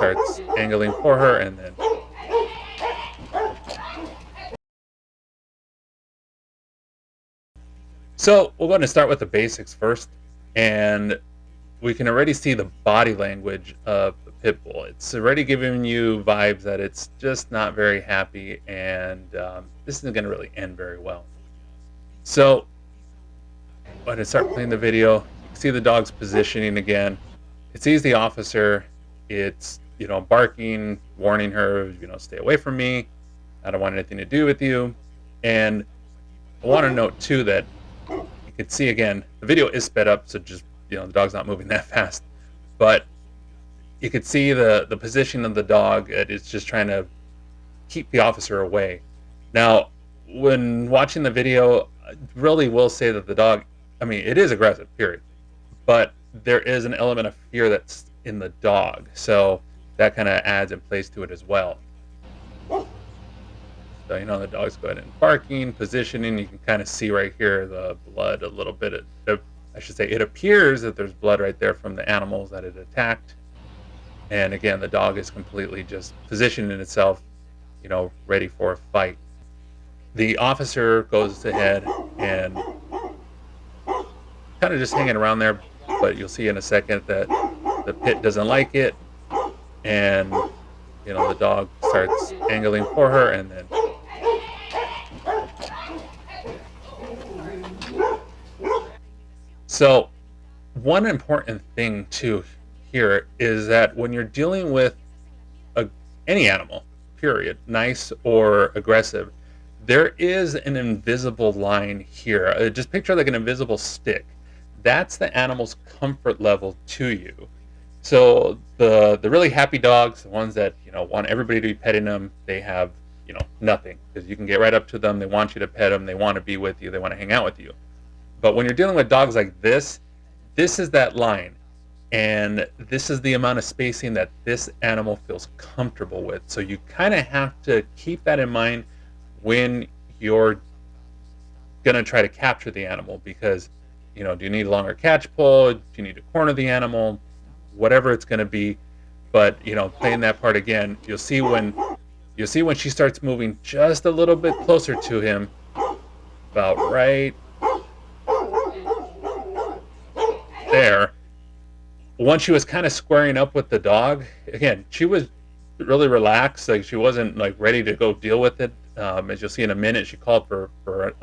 starts angling for her, and then so we're going to start with the basics first, and we can already see the body language of the pit bull. It's already giving you vibes that it's just not very happy, and this isn't going to really end very well. So when I start playing the video, you can see the dog's positioning again. It sees the officer. It's, barking, warning her, stay away from me. I don't want anything to do with you. And I want to note too that you can see again, the video is sped up, so just, the dog's not moving that fast. But you could see the position of the dog. It's just trying to keep the officer away. Now, when watching the video, I really will say that the dog, it is aggressive, period. But there is an element of fear that's in the dog. So that kind of adds and plays to it as well. So, the dog's going and barking, positioning. You can kind of see right here the blood a little bit. I should say it appears that there's blood right there from the animals that it attacked. And again, the dog is completely just positioning itself, ready for a fight. The officer goes ahead and kind of just hanging around there, but you'll see in a second that the pit doesn't like it, and the dog starts angling for her, and then so one important thing too here is that when you're dealing with any animal, period, nice or aggressive, there is an invisible line here. Just picture like an invisible stick. That's the animal's comfort level to you. So the really happy dogs, the ones that want everybody to be petting them, they have nothing, because you can get right up to them. They want you to pet them. They want to be with you. They want to hang out with you. But when you're dealing with dogs like this is that line, and this is the amount of spacing that this animal feels comfortable with. So you kind of have to keep that in mind when you're gonna try to capture the animal, because do you need a longer catch pole? Do you need to corner the animal? Whatever it's going to be. But playing that part again, you'll see when she starts moving just a little bit closer to him, about right there. Once she was kind of squaring up with the dog, again, she was really relaxed. Like, she wasn't like ready to go deal with it. As you'll see in a minute, she called for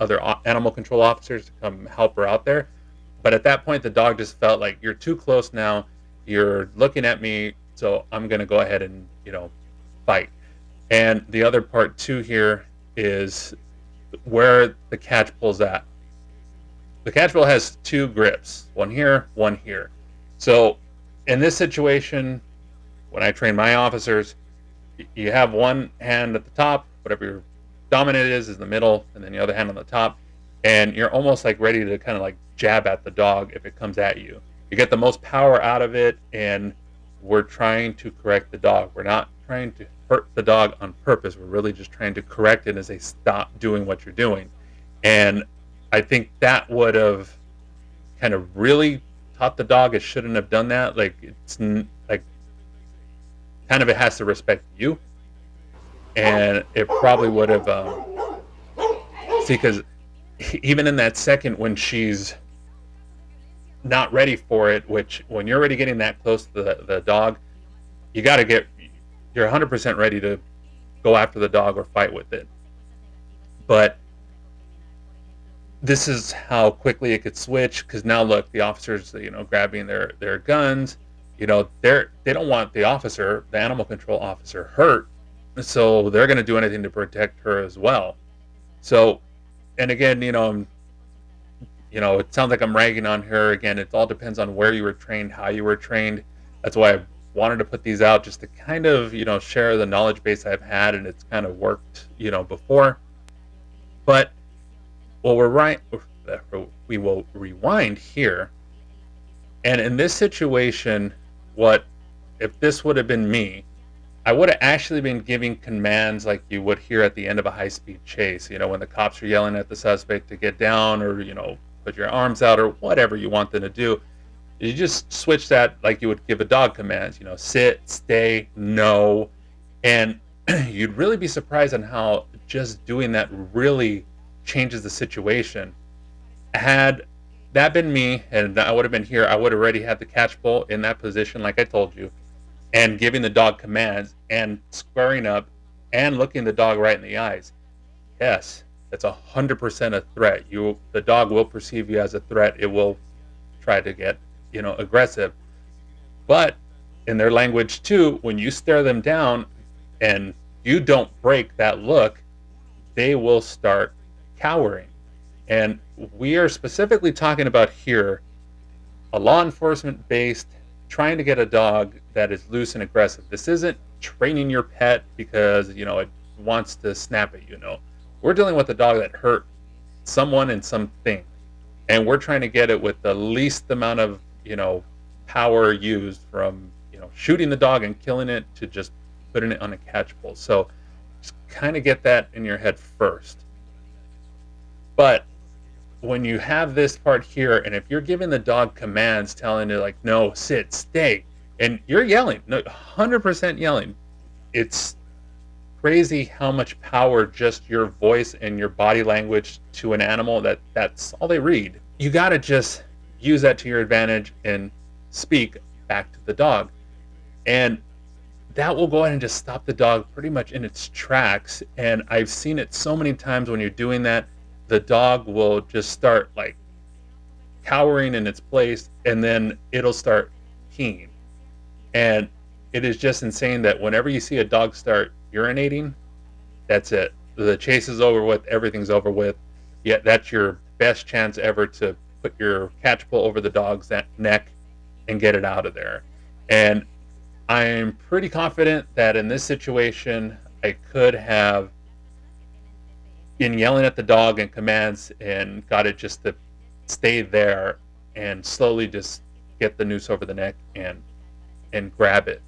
other animal control officers to come help her out there. But at that point, the dog just felt like, you're too close now. You're looking at me, so I'm going to go ahead and, fight. And the other part too here is where the catch pole's at. The catch pole has two grips, one here, one here. So in this situation, when I train my officers, you have one hand at the top, whatever your dominant is the middle, and then the other hand on the top, and you're almost like ready to kind of like jab at the dog if it comes at you. You get the most power out of it, and we're trying to correct the dog. We're not trying to hurt the dog on purpose. We're really just trying to correct it and say, stop doing what you're doing. And I think that would have kind of really taught the dog it shouldn't have done that. Like, it's like, kind of, it has to respect you. And it probably would have, see, because even in that second when she's not ready for it, which when you're already getting that close to the dog, you're 100% ready to go after the dog or fight with it. But this is how quickly it could switch, because now look, the officers, grabbing their guns, they don't want the animal control officer hurt, so they're going to do anything to protect her as well. So, and again, it sounds like I'm ragging on her. Again, it all depends on where you were trained, how you were trained. That's why I wanted to put these out, just to kind of, share the knowledge base I've had, and it's kind of worked, before. But we will rewind here. And in this situation, if this would have been me, I would have actually been giving commands like you would hear at the end of a high-speed chase, when the cops are yelling at the suspect to get down, or, put your arms out, or whatever you want them to do. You just switch that like you would give a dog commands, sit, stay, no. And you'd really be surprised on how just doing that really changes the situation. Had that been me and I would have been here, I would have already had the catch pole in that position, like I told you, and giving the dog commands and squaring up and looking the dog right in the eyes. Yes, that's 100% a threat. The dog will perceive you as a threat. It will try to get, aggressive. But in their language too, when you stare them down and you don't break that look, they will start cowering. And we are specifically talking about here a law enforcement based trying to get a dog that is loose and aggressive. This isn't training your pet because, it wants to snap at you. No. We're dealing with a dog that hurt someone and something. And we're trying to get it with the least amount of, power used from, shooting the dog and killing it to just putting it on a catch pole. So just kind of get that in your head first. But when you have this part here, and if you're giving the dog commands telling it like, no, sit, stay, and you're yelling, no, 100% yelling, it's crazy how much power just your voice and your body language to an animal, that's all they read. You got to just use that to your advantage and speak back to the dog. And that will go ahead and just stop the dog pretty much in its tracks. And I've seen it so many times when you're doing that, the dog will just start like cowering in its place and then it'll start peeing. And it is just insane that whenever you see a dog start urinating, that's it. The chase is over with, everything's over with. Yet that's your best chance ever to put your catch pole over the dog's neck and get it out of there. And I'm pretty confident that in this situation, I could have been yelling at the dog and commands and got it just to stay there and slowly just get the noose over the neck and grab it.